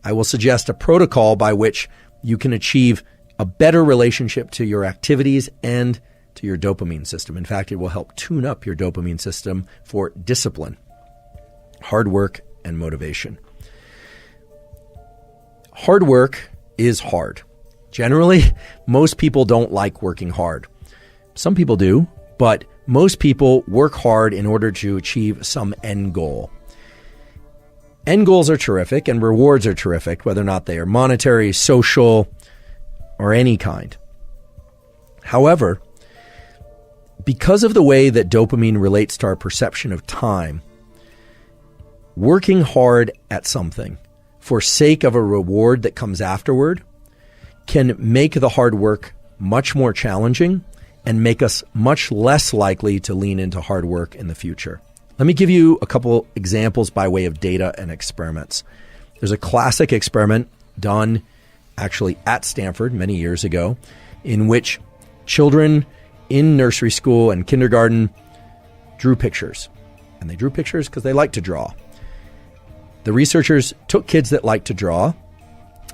I will suggest a protocol by which you can achieve a better relationship to your activities and to your dopamine system. In fact, it will help tune up your dopamine system for discipline, hard work, and motivation. Hard work is hard. Generally, most people don't like working hard. Some people do, but most people work hard in order to achieve some end goal. End goals are terrific and rewards are terrific, whether or not they are monetary, social, or any kind. However, because of the way that dopamine relates to our perception of time, working hard at something for sake of a reward that comes afterward can make the hard work much more challenging and make us much less likely to lean into hard work in the future. Let me give you a couple examples by way of data and experiments. There's a classic experiment done actually at Stanford many years ago in which children in nursery school and kindergarten drew pictures. And they drew pictures because they like to draw. The researchers took kids that like to draw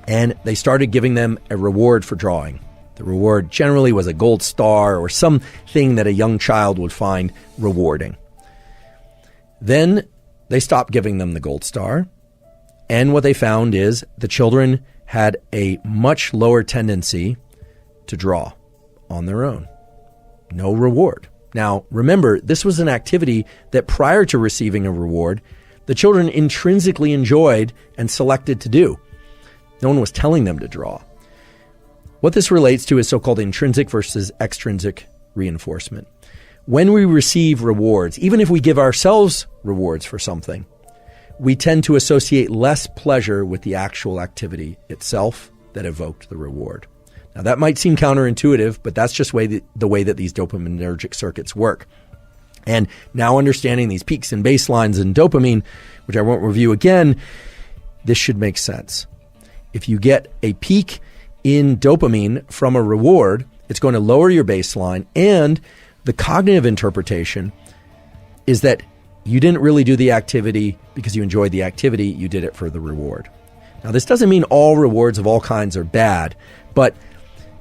and they started giving them a reward for drawing. The reward generally was a gold star or something that a young child would find rewarding. Then they stopped giving them the gold star. And what they found is the children had a much lower tendency to draw on their own. No reward. Now, remember, this was an activity that prior to receiving a reward, the children intrinsically enjoyed and selected to do. No one was telling them to draw. What this relates to is so-called intrinsic versus extrinsic reinforcement. When we receive rewards, even if we give ourselves rewards for something, we tend to associate less pleasure with the actual activity itself that evoked the reward. Now, that might seem counterintuitive, but that's just the way that these dopaminergic circuits work. And now understanding these peaks and baselines in dopamine, which I won't review again, this should make sense. If you get a peak in dopamine from a reward, it's going to lower your baseline, and the cognitive interpretation is that you didn't really do the activity because you enjoyed the activity, you did it for the reward. Now, this doesn't mean all rewards of all kinds are bad, but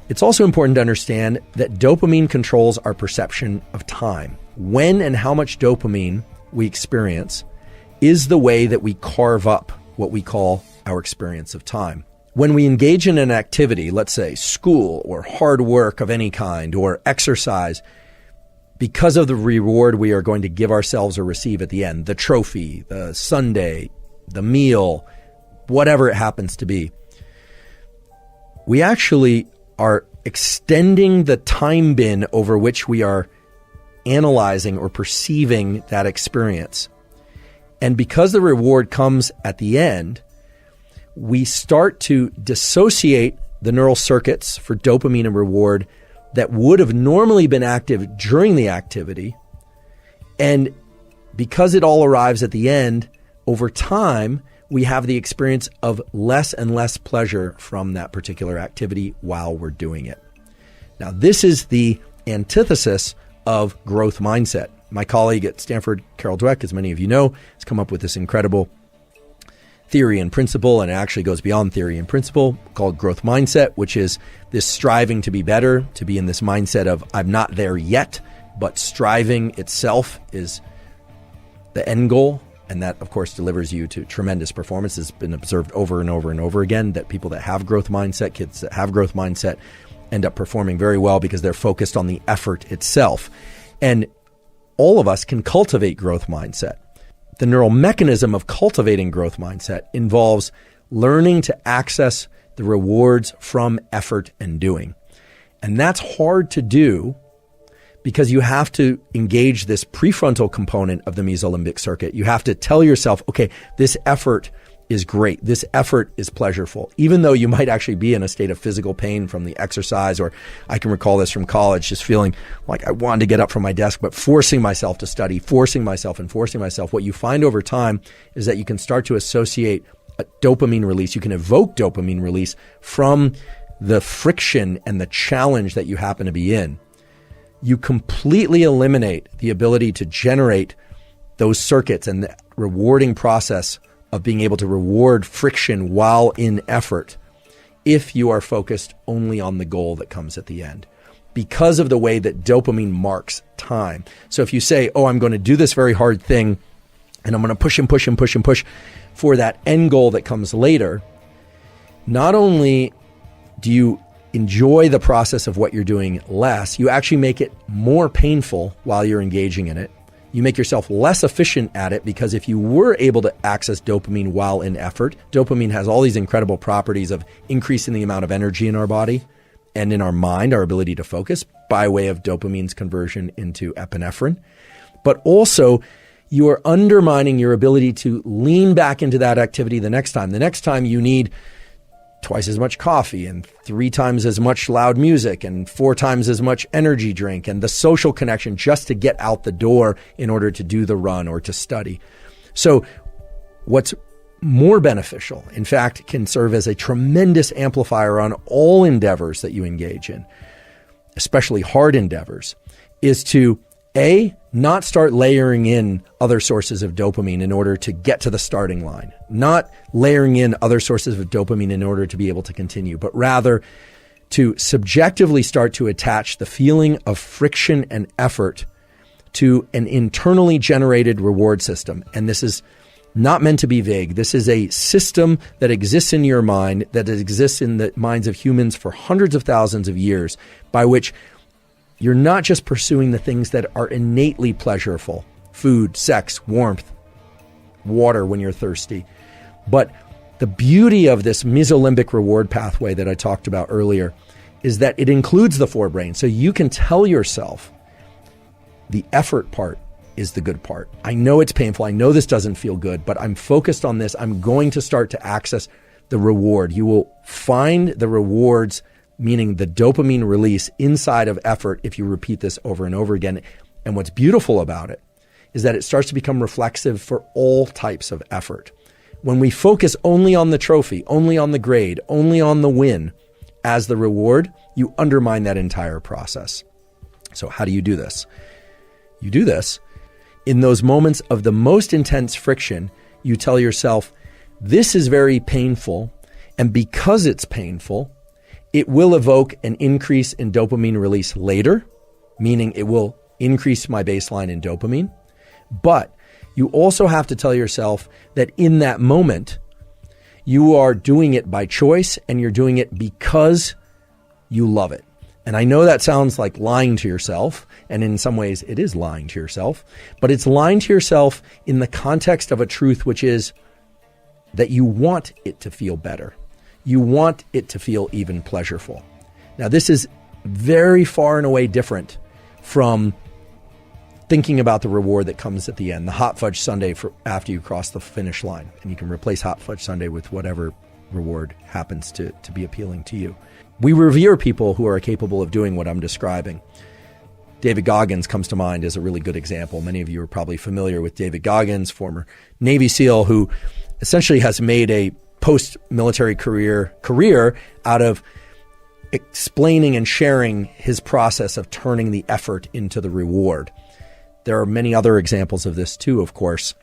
it's also important to understand that dopamine controls our perception of time. When and how much dopamine we experience is the way that we carve up what we call our experience of time. When we engage in an activity, let's say school or hard work of any kind or exercise, because of the reward we are going to give ourselves or receive at the end, the trophy, the sundae, the meal, whatever it happens to be, we actually are extending the time bin over which we are analyzing or perceiving that experience. And because the reward comes at the end, we start to dissociate the neural circuits for dopamine and reward that would have normally been active during the activity. And because it all arrives at the end, over time, we have the experience of less and less pleasure from that particular activity while we're doing it. Now, this is the antithesis of growth mindset. My colleague at Stanford, Carol Dweck, as many of you know, has come up with this incredible theory and principle, and it actually goes beyond theory and principle, called growth mindset, which is this striving to be better, to be in this mindset of I'm not there yet, but striving itself is the end goal. And that, of course, delivers you to tremendous performance. It's been observed over and over and over again that people that have growth mindset, kids that have growth mindset, end up performing very well because they're focused on the effort itself. And all of us can cultivate growth mindset. The neural mechanism of cultivating growth mindset involves learning to access the rewards from effort and doing. And that's hard to do because you have to engage this prefrontal component of the mesolimbic circuit. You have to tell yourself, okay, this effort is great. This effort is pleasurable, even though you might actually be in a state of physical pain from the exercise. Or I can recall this from college, just feeling like I wanted to get up from my desk, but forcing myself to study, forcing myself. What you find over time is that you can start to associate a dopamine release. You can evoke dopamine release from the friction and the challenge that you happen to be in. You completely eliminate the ability to generate those circuits and the rewarding process of being able to reward friction while in effort if you are focused only on the goal that comes at the end, because of the way that dopamine marks time. So if you say, oh, I'm going to do this very hard thing and I'm going to push and push and push and push for that end goal that comes later, not only do you enjoy the process of what you're doing less, you actually make it more painful while you're engaging in it. You make yourself less efficient at it, because if you were able to access dopamine while in effort, dopamine has all these incredible properties of increasing the amount of energy in our body and in our mind, our ability to focus by way of dopamine's conversion into epinephrine. But also, you are undermining your ability to lean back into that activity the next time. The next time you need twice as much coffee and 3 times as much loud music and 4 times as much energy drink and the social connection just to get out the door in order to do the run or to study. So what's more beneficial, in fact, can serve as a tremendous amplifier on all endeavors that you engage in, especially hard endeavors, is to not start layering in other sources of dopamine in order to get to the starting line, not layering in other sources of dopamine in order to be able to continue, but rather to subjectively start to attach the feeling of friction and effort to an internally generated reward system. And this is not meant to be vague. This is a system that exists in your mind, that exists in the minds of humans for hundreds of thousands of years, by which you're not just pursuing the things that are innately pleasurable, food, sex, warmth, water when you're thirsty. But the beauty of this mesolimbic reward pathway that I talked about earlier is that it includes the forebrain. So you can tell yourself the effort part is the good part. I know it's painful. I know this doesn't feel good, but I'm focused on this. I'm going to start to access the reward. You will find the rewards, meaning the dopamine release inside of effort, if you repeat this over and over again. And what's beautiful about it is that it starts to become reflexive for all types of effort. When we focus only on the trophy, only on the grade, only on the win as the reward, you undermine that entire process. So how do you do this? You do this in those moments of the most intense friction. You tell yourself, this is very painful, and because it's painful, it will evoke an increase in dopamine release later, meaning it will increase my baseline in dopamine. But you also have to tell yourself that in that moment, you are doing it by choice and you're doing it because you love it. And I know that sounds like lying to yourself, and in some ways it is lying to yourself, but it's lying to yourself in the context of a truth, which is that you want it to feel better. You want it to feel even pleasurable. Now, this is very far and away different from thinking about the reward that comes at the end, the hot fudge sundae for after you cross the finish line. And you can replace hot fudge sundae with whatever reward happens to be appealing to you. We revere people who are capable of doing what I'm describing. David Goggins comes to mind as a really good example. Many of you are probably familiar with David Goggins, former Navy SEAL, who essentially has made a post-military career out of explaining and sharing his process of turning the effort into the reward. There are many other examples of this too, of course.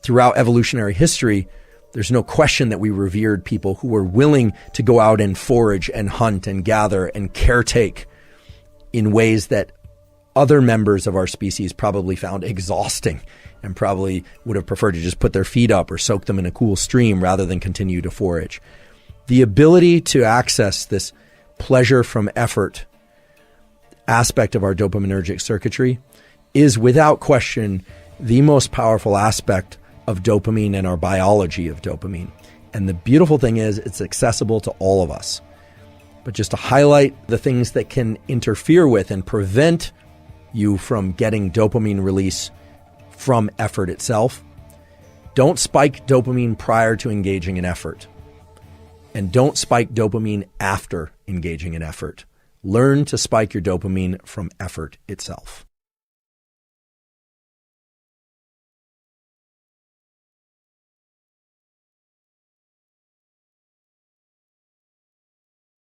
Throughout evolutionary history, there's no question that we revered people who were willing to go out and forage and hunt and gather and caretake in ways that other members of our species probably found exhausting and probably would have preferred to just put their feet up or soak them in a cool stream rather than continue to forage. The ability to access this pleasure from effort aspect of our dopaminergic circuitry is without question the most powerful aspect of dopamine and our biology of dopamine. And the beautiful thing is it's accessible to all of us. But just to highlight the things that can interfere with and prevent you from getting dopamine release from effort itself, don't spike dopamine prior to engaging in effort. And don't spike dopamine after engaging in effort. Learn to spike your dopamine from effort itself.